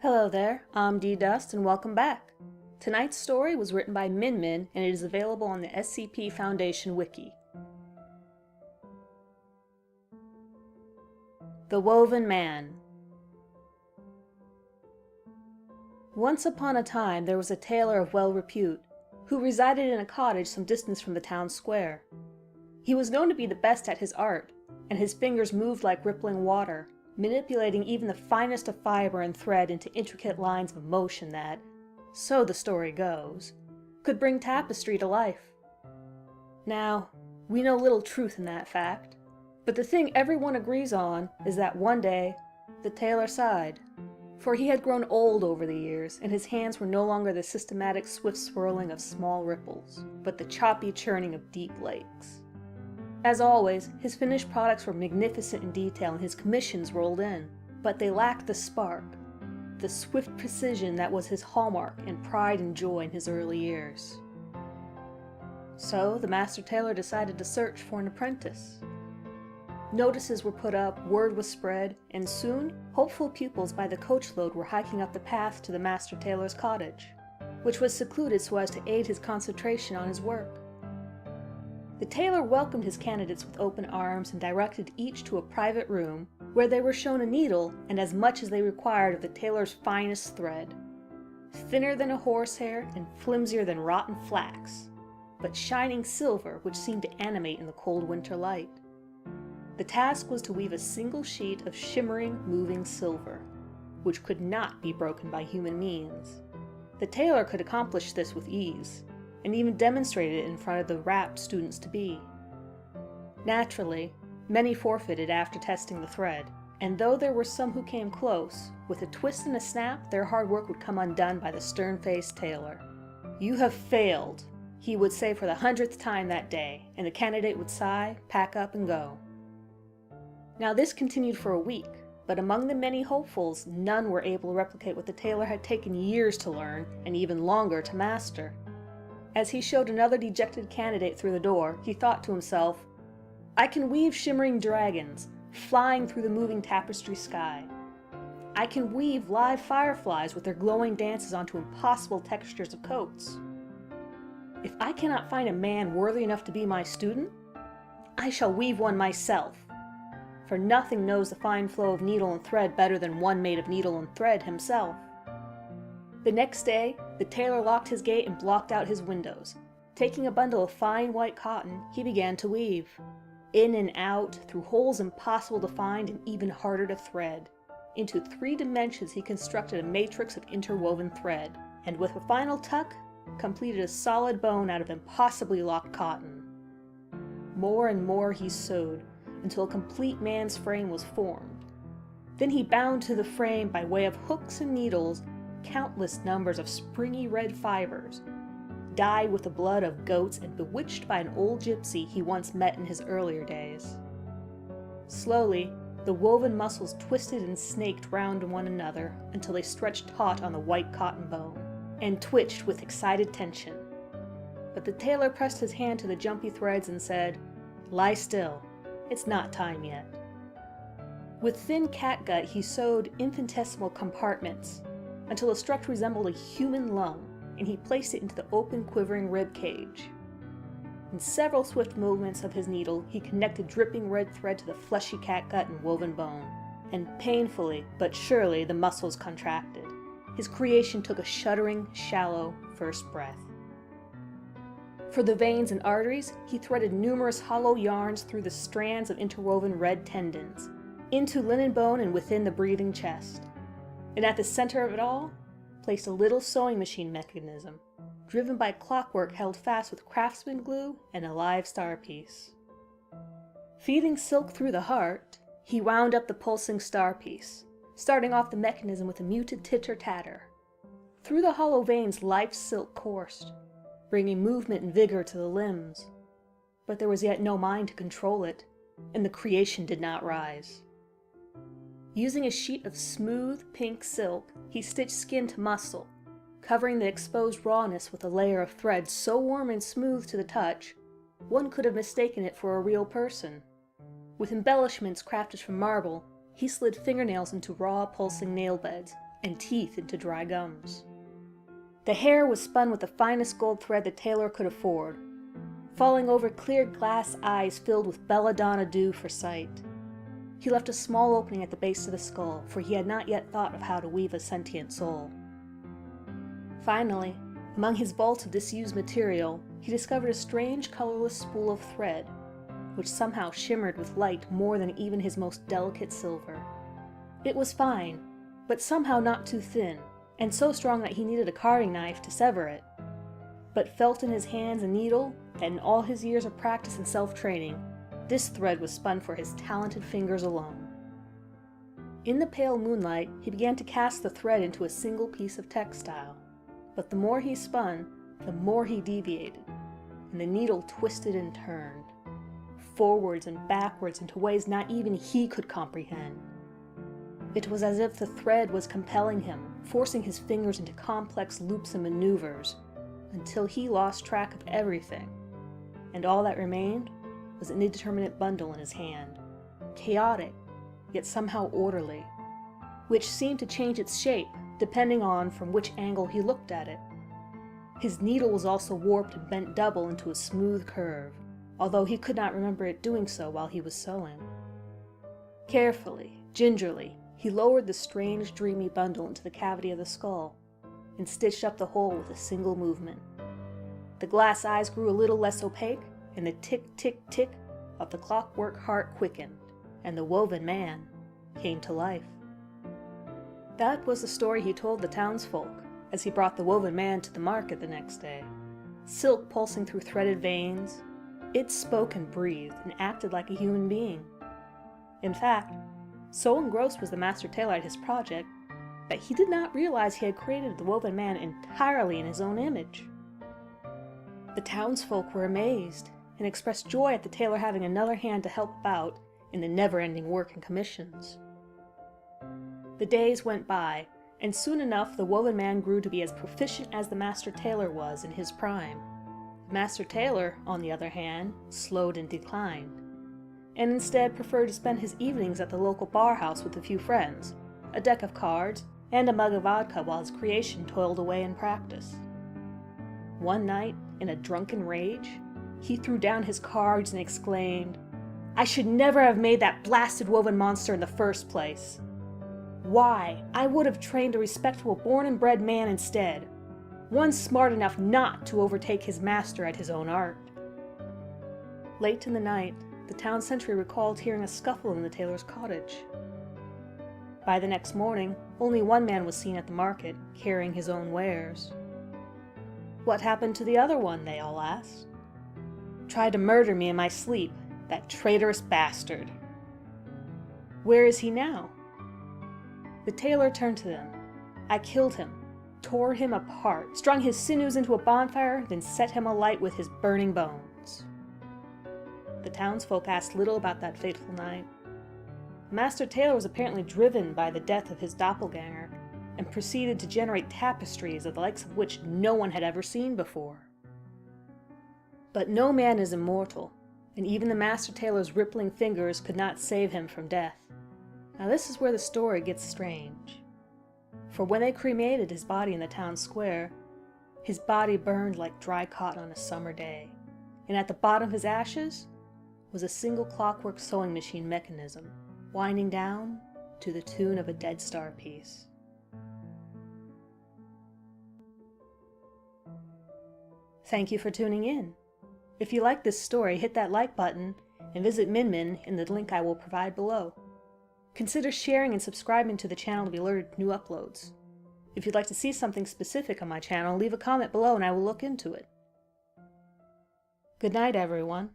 Hello there, I'm D-Dust and welcome back. Tonight's story was written by MinMin and it is available on the SCP Foundation Wiki. The Woven Man. Once upon a time there was a tailor of well repute who resided in a cottage some distance from the town square. He was known to be the best at his art, and his fingers moved like rippling water, manipulating even the finest of fiber and thread into intricate lines of motion that, so the story goes, could bring tapestry to life. Now, we know little truth in that fact, but the thing everyone agrees on is that one day, the tailor sighed, for he had grown old over the years, and his hands were no longer the systematic swift swirling of small ripples, but the choppy churning of deep lakes. As always, his finished products were magnificent in detail and his commissions rolled in, but they lacked the spark, the swift precision that was his hallmark and pride and joy in his early years. So the master tailor decided to search for an apprentice. Notices were put up, word was spread, and soon, hopeful pupils by the coachload were hiking up the path to the master tailor's cottage, which was secluded so as to aid his concentration on his work. The tailor welcomed his candidates with open arms and directed each to a private room where they were shown a needle and as much as they required of the tailor's finest thread. Thinner than a horsehair and flimsier than rotten flax, but shining silver which seemed to animate in the cold winter light. The task was to weave a single sheet of shimmering, moving silver, which could not be broken by human means. The tailor could accomplish this with ease, and even demonstrated it in front of the rapt students-to-be. Naturally, many forfeited after testing the thread, and though there were some who came close, with a twist and a snap their hard work would come undone by the stern-faced tailor. "You have failed," he would say for the 100th time that day, and the candidate would sigh, pack up, and go. Now this continued for a week, but among the many hopefuls, none were able to replicate what the tailor had taken years to learn, and even longer to master. As he showed another dejected candidate through the door, he thought to himself, "I can weave shimmering dragons, flying through the moving tapestry sky. I can weave live fireflies with their glowing dances onto impossible textures of coats. If I cannot find a man worthy enough to be my student, I shall weave one myself, for nothing knows the fine flow of needle and thread better than one made of needle and thread himself." The next day, the tailor locked his gate and blocked out his windows. Taking a bundle of fine white cotton, he began to weave. In and out, through holes impossible to find and even harder to thread. Into 3 dimensions he constructed a matrix of interwoven thread, and with a final tuck, completed a solid bone out of impossibly locked cotton. More and more he sewed, until a complete man's frame was formed. Then he bound to the frame by way of hooks and needles countless numbers of springy red fibers, dyed with the blood of goats and bewitched by an old gypsy he once met in his earlier days. Slowly, the woven muscles twisted and snaked round one another until they stretched taut on the white cotton bone, and twitched with excited tension. But the tailor pressed his hand to the jumpy threads and said, "Lie still, it's not time yet." With thin catgut he sewed infinitesimal compartments, until the structure resembled a human lung, and he placed it into the open, quivering rib cage. In several swift movements of his needle, he connected dripping red thread to the fleshy catgut and woven bone, and painfully but surely the muscles contracted. His creation took a shuddering, shallow first breath. For the veins and arteries, he threaded numerous hollow yarns through the strands of interwoven red tendons, into linen bone and within the breathing chest. And at the center of it all, placed a little sewing machine mechanism, driven by clockwork held fast with craftsman glue and a live star piece. Feeding silk through the heart, he wound up the pulsing star piece, starting off the mechanism with a muted titter-tatter. Through the hollow veins life silk coursed, bringing movement and vigor to the limbs. But there was yet no mind to control it, and the creation did not rise. Using a sheet of smooth, pink silk, he stitched skin to muscle, covering the exposed rawness with a layer of thread so warm and smooth to the touch, one could have mistaken it for a real person. With embellishments crafted from marble, he slid fingernails into raw, pulsing nail beds, and teeth into dry gums. The hair was spun with the finest gold thread the tailor could afford, falling over clear glass eyes filled with belladonna dew for sight. He left a small opening at the base of the skull, for he had not yet thought of how to weave a sentient soul. Finally, among his vaults of disused material, he discovered a strange colorless spool of thread, which somehow shimmered with light more than even his most delicate silver. It was fine, but somehow not too thin, and so strong that he needed a carving knife to sever it. But felt in his hands a needle that in all his years of practice and self-training, this thread was spun for his talented fingers alone. In the pale moonlight, he began to cast the thread into a single piece of textile. But the more he spun, the more he deviated, and the needle twisted and turned, forwards and backwards into ways not even he could comprehend. It was as if the thread was compelling him, forcing his fingers into complex loops and maneuvers, until he lost track of everything, and all that remained was an indeterminate bundle in his hand, chaotic, yet somehow orderly, which seemed to change its shape depending on from which angle he looked at it. His needle was also warped and bent double into a smooth curve, although he could not remember it doing so while he was sewing. Carefully, gingerly, he lowered the strange, dreamy bundle into the cavity of the skull, and stitched up the hole with a single movement. The glass eyes grew a little less opaque, and the tick-tick-tick of the clockwork heart quickened, and the woven man came to life. That was the story he told the townsfolk as he brought the woven man to the market the next day. Silk pulsing through threaded veins, it spoke and breathed and acted like a human being. In fact, so engrossed was the master tailor at his project that he did not realize he had created the woven man entirely in his own image. The townsfolk were amazed and expressed joy at the tailor having another hand to help out in the never-ending work and commissions. The days went by, and soon enough the woven man grew to be as proficient as the master tailor was in his prime. The master tailor, on the other hand, slowed and declined, and instead preferred to spend his evenings at the local bar house with a few friends, a deck of cards, and a mug of vodka while his creation toiled away in practice. One night, in a drunken rage, he threw down his cards and exclaimed, "I should never have made that blasted woven monster in the first place. Why, I would have trained a respectable born and bred man instead, one smart enough not to overtake his master at his own art." Late in the night, the town sentry recalled hearing a scuffle in the tailor's cottage. By the next morning, only one man was seen at the market, carrying his own wares. "What happened to the other one?" they all asked. "Tried to murder me in my sleep, that traitorous bastard." "Where is he now?" The tailor turned to them. "I killed him, tore him apart, strung his sinews into a bonfire, then set him alight with his burning bones." The townsfolk asked little about that fateful night. Master Tailor was apparently driven by the death of his doppelganger, and proceeded to generate tapestries of the likes of which no one had ever seen before. But no man is immortal, and even the Master Tailor's rippling fingers could not save him from death. Now this is where the story gets strange. For when they cremated his body in the town square, his body burned like dry cotton on a summer day, and at the bottom of his ashes was a single clockwork sewing machine mechanism, winding down to the tune of a Dead Star piece. Thank you for tuning in. If you like this story, hit that like button and visit MinMin in the link I will provide below. Consider sharing and subscribing to the channel to be alerted to new uploads. If you'd like to see something specific on my channel, leave a comment below and I will look into it. Good night, everyone.